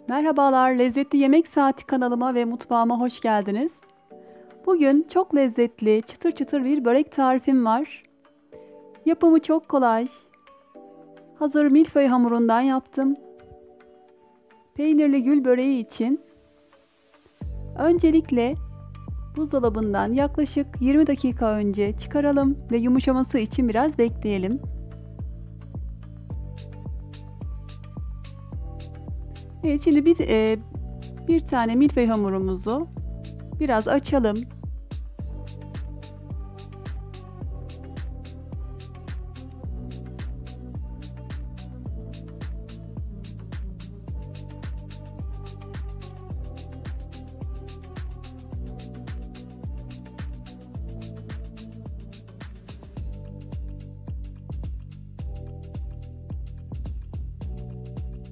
Merhabalar, Lezzetli Yemek Saati kanalıma ve mutfağıma hoş geldiniz. Bugün çok lezzetli, çıtır çıtır bir börek tarifim var. Yapımı çok kolay. Hazır milföy hamurundan yaptım. Peynirli gül böreği için öncelikle buzdolabından yaklaşık 20 dakika önce çıkaralım ve yumuşaması için biraz bekleyelim. Evet, şimdi bir tane milföy hamurumuzu biraz açalım.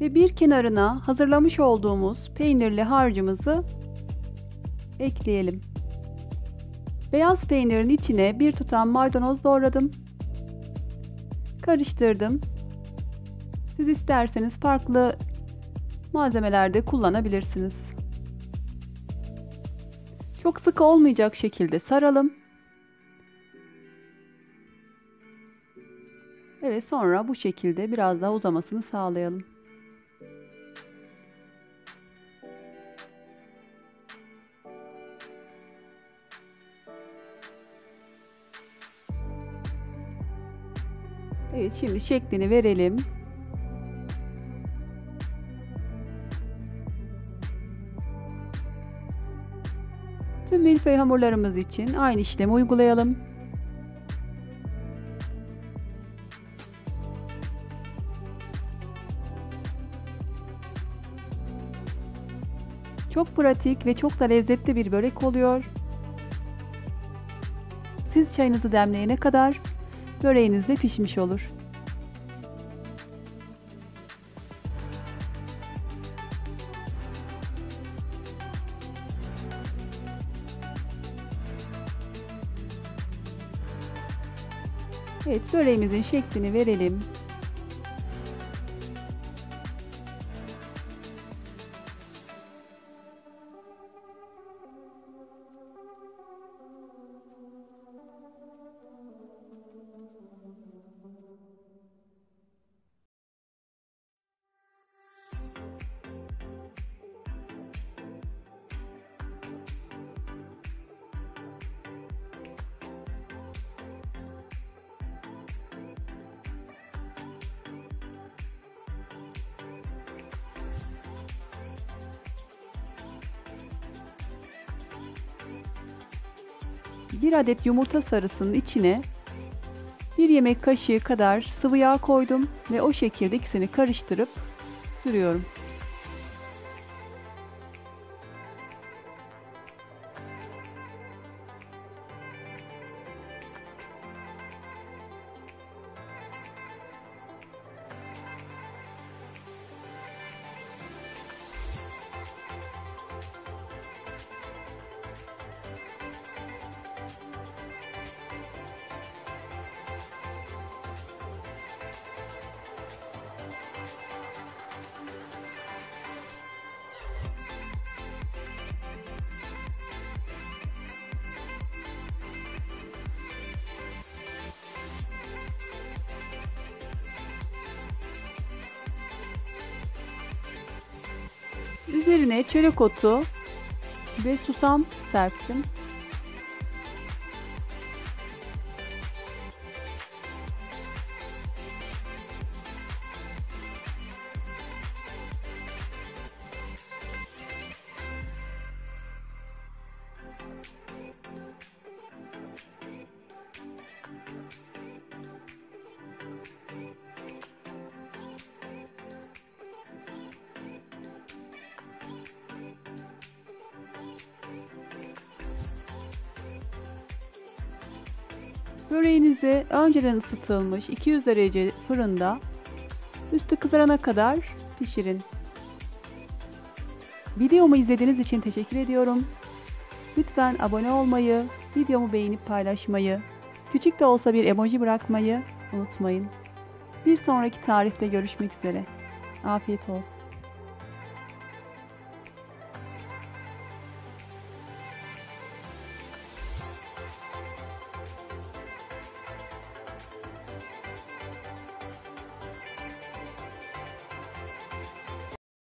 Ve bir kenarına hazırlamış olduğumuz peynirli harcımızı ekleyelim. Beyaz peynirin içine bir tutam maydanoz doğradım. Karıştırdım. Siz isterseniz farklı malzemeler de kullanabilirsiniz. Çok sıkı olmayacak şekilde saralım. Evet, sonra bu şekilde biraz daha uzamasını sağlayalım. Evet, şimdi şeklini verelim. Tüm milföy hamurlarımız için aynı işlemi uygulayalım. Çok pratik ve çok da lezzetli bir börek oluyor. Siz çayınızı demleyene kadar böreğiniz de pişmiş olur. Evet, böreğimizin şeklini verelim. Bir adet yumurta sarısının içine bir yemek kaşığı kadar sıvı yağ koydum ve o şekilde ikisini karıştırıp sürüyorum. Üzerine çörek otu ve susam serptim. Böreğinizi önceden ısıtılmış 200 derece fırında üstü kızarana kadar pişirin. Videomu izlediğiniz için teşekkür ediyorum. Lütfen abone olmayı, videomu beğenip paylaşmayı, küçük de olsa bir emoji bırakmayı unutmayın. Bir sonraki tarifte görüşmek üzere. Afiyet olsun.